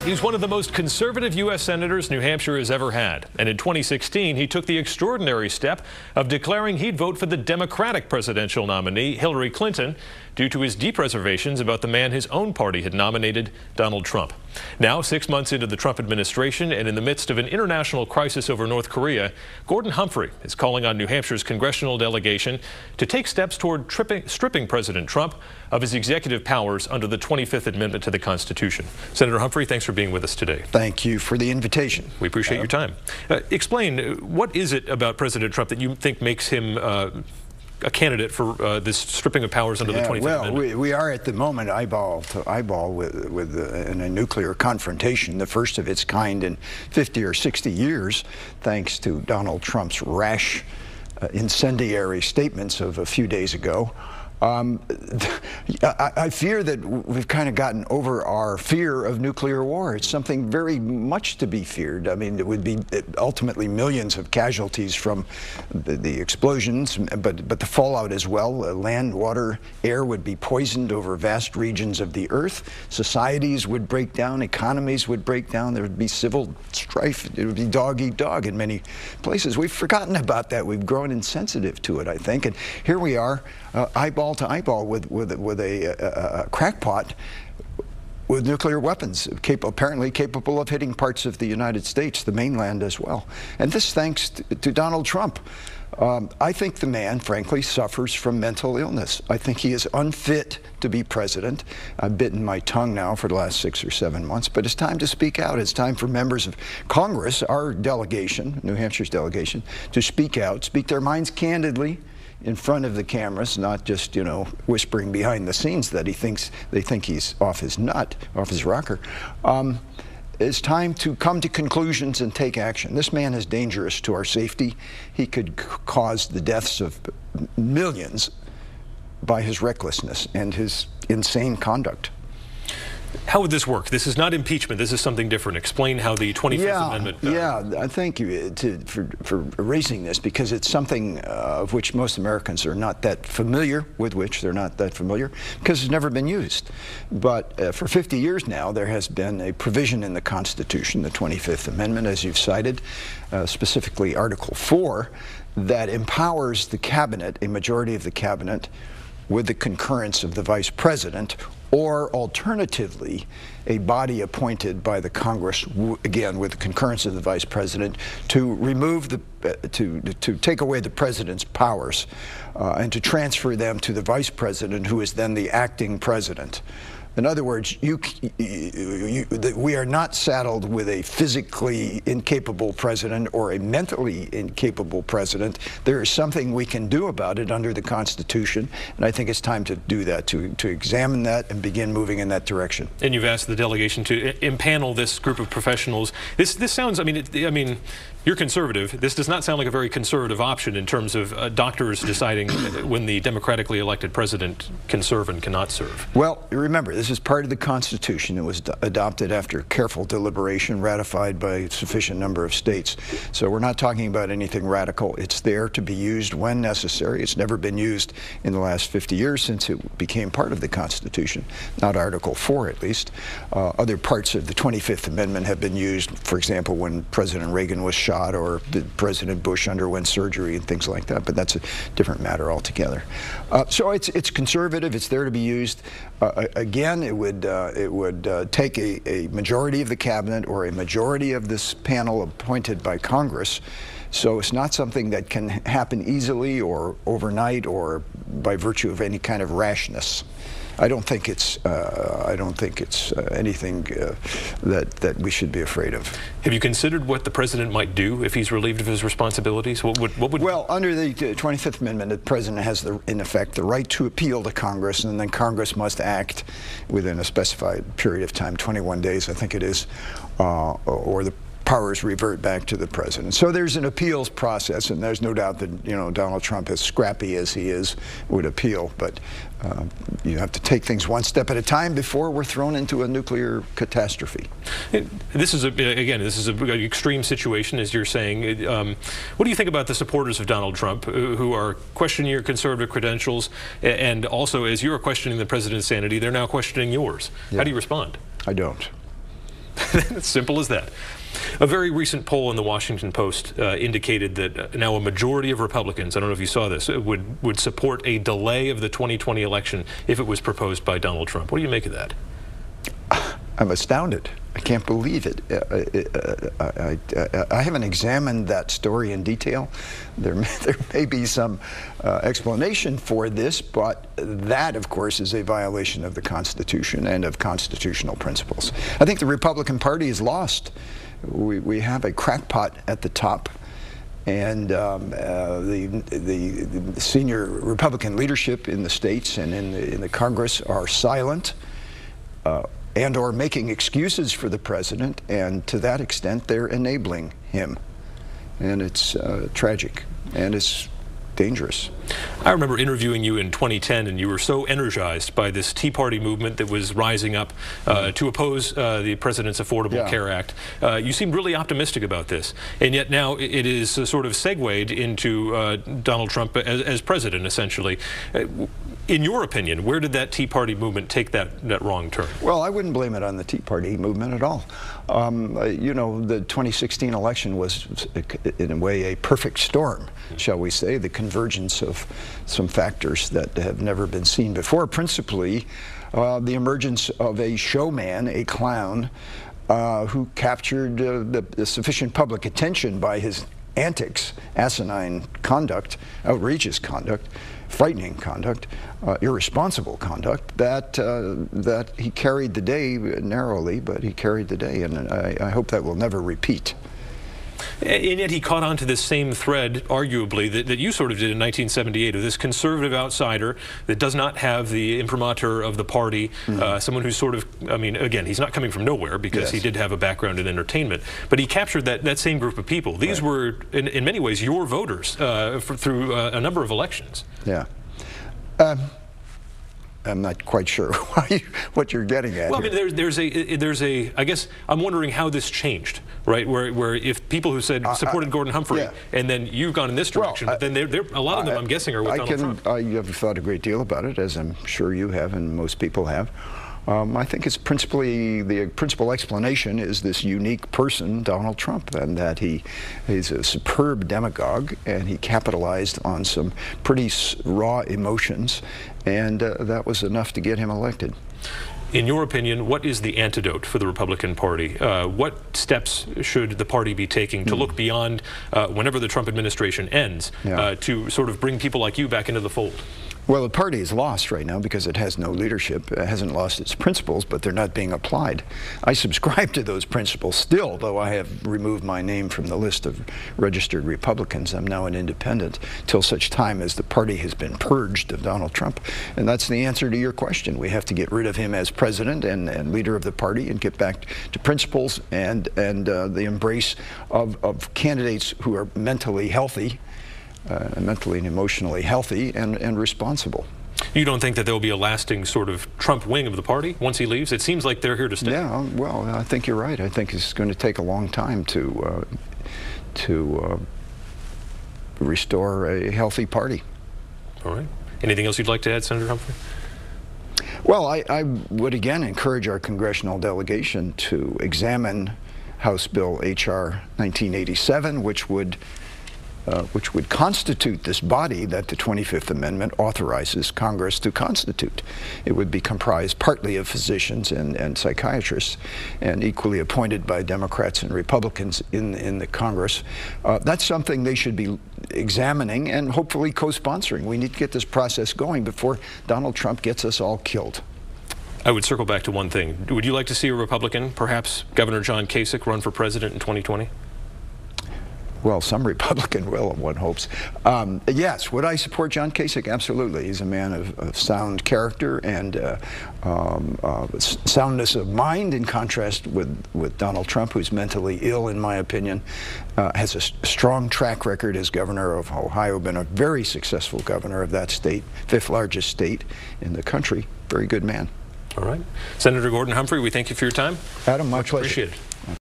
He's one of the most conservative U.S. senators New Hampshire has ever had. And in 2016, he took the extraordinary step of declaring he'd vote for the Democratic presidential nominee, Hillary Clinton, due to his deep reservations about the man his own party had nominated, Donald Trump. Now, 6 months into the Trump administration and in the midst of an international crisis over North Korea, Gordon Humphrey is calling on New Hampshire's congressional delegation to take steps toward stripping President Trump of his executive powers under the 25th Amendment to the Constitution. Senator Humphrey, thanks for being with us today. Thank you for the invitation. We appreciate your time. Explain, what is it about President Trump that you think makes him a candidate for this stripping of powers under the 25th Amendment? Well, we are at the moment eyeball to eyeball in a nuclear confrontation, the first of its kind in 50 or 60 years, thanks to Donald Trump's rash, incendiary statements of a few days ago. I fear that we've kind of gotten over our fear of nuclear war. It's something very much to be feared. I mean, it would be ultimately millions of casualties from the explosions, but the fallout as well. Land, water, air would be poisoned over vast regions of the earth. Societies would break down. Economies would break down. There would be civil strife. It would be dog eat dog in many places. We've forgotten about that. We've grown insensitive to it, I think. And here we are, eyeball to eyeball with a crackpot with nuclear weapons, apparently capable of hitting parts of the United States, the mainland as well. And this thanks to Donald Trump. I think the man, frankly, suffers from mental illness. I think he is unfit to be president. I've bitten my tongue now for the last 6 or 7 months, but it's time to speak out. It's time for members of Congress, our delegation, New Hampshire's delegation, to speak out, speak their minds candidly in front of the cameras, not just, you know, whispering behind the scenes that they think he's off his nut, off his rocker. It's time to come to conclusions and take action. This man is dangerous to our safety. He could cause the deaths of millions by his recklessness and his insane conduct. How would this work? This is not impeachment. This is something different. Explain how the 25th Amendment... I thank you for raising this, because it's something of which most Americans are not that familiar, because it's never been used. But for 50 years now, there has been a provision in the Constitution, the 25th Amendment, as you've cited, specifically Article 4, that empowers the cabinet, a majority of the cabinet, with the concurrence of the vice president, or alternatively, a body appointed by the Congress, again with the concurrence of the vice president, to remove to take away the president's powers and to transfer them to the vice president, who is then the acting president. In other words, we are not saddled with a physically incapable president or a mentally incapable president. There is something we can do about it under the Constitution, and I think it's time to do that, to examine that and begin moving in that direction. And you've asked the delegation to impanel this group of professionals. This sounds, I mean, you're conservative. This does not sound like a very conservative option in terms of doctors deciding when the democratically elected president can serve and cannot serve. Well, remember, this is part of the Constitution. It was adopted after careful deliberation, ratified by a sufficient number of states. So we're not talking about anything radical. It's there to be used when necessary. It's never been used in the last 50 years since it became part of the Constitution, not Article 4 at least. Other parts of the 25th Amendment have been used, for example, when President Reagan was shot, or President Bush underwent surgery and things like that, but that's a different matter altogether. So it's conservative. It's there to be used. Again, it would take a majority of the cabinet or a majority of this panel appointed by Congress. So it's not something that can happen easily or overnight or by virtue of any kind of rashness. I don't think it's anything that we should be afraid of. Have you considered what the president might do if he's relieved of his responsibilities? What would? Well, under the 25th Amendment, the president has, in effect, the right to appeal to Congress, and then Congress must act within a specified period of time, 21 days, I think it is, or the powers revert back to the president. So there's an appeals process, and there's no doubt that, you know, Donald Trump, as scrappy as he is, would appeal. But you have to take things one step at a time before we're thrown into a nuclear catastrophe. This is again, this is an extreme situation, as you're saying. What do you think about the supporters of Donald Trump who are questioning your conservative credentials, and also, as you're questioning the president's sanity, they're now questioning yours? Yeah. How do you respond? I don't. It's simple as that. A very recent poll in the Washington Post indicated that now a majority of Republicans, I don't know if you saw this, would support a delay of the 2020 election if it was proposed by Donald Trump. What do you make of that? I'm astounded. I can't believe it. I haven't examined that story in detail. There may be some explanation for this, but that, of course, is a violation of the Constitution and of constitutional principles. I think the Republican Party is lost. We have a crackpot at the top, and the senior Republican leadership in the states and in the Congress are silent. And or making excuses for the president, and to that extent they're enabling him. And it's tragic, and it's dangerous. I remember interviewing you in 2010, and you were so energized by this Tea Party movement that was rising up to oppose the President's Affordable Care Act. You seemed really optimistic about this, and yet now it is sort of segued into Donald Trump as president, essentially. In your opinion, where did that Tea Party movement take that wrong turn? Well, I wouldn't blame it on the Tea Party movement at all. You know, the 2016 election was, in a way, a perfect storm, shall we say, the convergence of some factors that have never been seen before, principally the emergence of a showman, a clown, who captured the sufficient public attention by his antics, asinine conduct, outrageous conduct, frightening conduct, irresponsible conduct, that he carried the day narrowly, but he carried the day, and I hope that will never repeat. And yet he caught on to this same thread, arguably, that you sort of did in 1978, of this conservative outsider that does not have the imprimatur of the party, someone who's sort of, I mean, again, he's not coming from nowhere because he did have a background in entertainment, but he captured that same group of people. These were, in many ways, your voters through a number of elections. Yeah. I'm not quite sure what you're getting at. Well, here. I mean, there's a. I guess I'm wondering how this changed, right? Where if people who said supported Gordon Humphrey, and then you've gone in this direction, but then a lot of them, I'm guessing, are with Donald Trump. I have thought a great deal about it, as I'm sure you have, and most people have. I think it's principally, the principal explanation is this unique person, Donald Trump, and that he's a superb demagogue, and he capitalized on some pretty raw emotions, and that was enough to get him elected. In your opinion, what is the antidote for the Republican Party? What steps should the party be taking to look beyond whenever the Trump administration ends to sort of bring people like you back into the fold? Well, the party is lost right now because it has no leadership. It hasn't lost its principles, but they're not being applied. I subscribe to those principles still, though I have removed my name from the list of registered Republicans. I'm now an independent till such time as the party has been purged of Donald Trump. And that's the answer to your question. We have to get rid of him as president and leader of the party and get back to principles and the embrace of candidates who are mentally healthy, mentally and emotionally healthy and responsible. You don't think that there will be a lasting sort of Trump wing of the party once he leaves? It seems like they're here to stay. Yeah, well, I think you're right. I think it's going to take a long time to restore a healthy party. All right. Anything else you'd like to add, Senator Humphrey? Well, I would again encourage our congressional delegation to examine House Bill H.R. 1987, which would constitute this body that the 25th Amendment authorizes Congress to constitute. It would be comprised partly of physicians and psychiatrists, and equally appointed by Democrats and Republicans in the Congress. That's something they should be examining and hopefully co-sponsoring. We need to get this process going before Donald Trump gets us all killed. I would circle back to one thing. Would you like to see a Republican, perhaps Governor John Kasich, run for president in 2020? Well, some Republican will, one hopes. Yes, would I support John Kasich? Absolutely. He's a man of sound character and soundness of mind, in contrast with Donald Trump, who's mentally ill, in my opinion, has a strong track record as governor of Ohio, been a very successful governor of that state, 5th largest state in the country. Very good man. All right. Senator Gordon Humphrey, we thank you for your time. Adam, my pleasure. Appreciate it.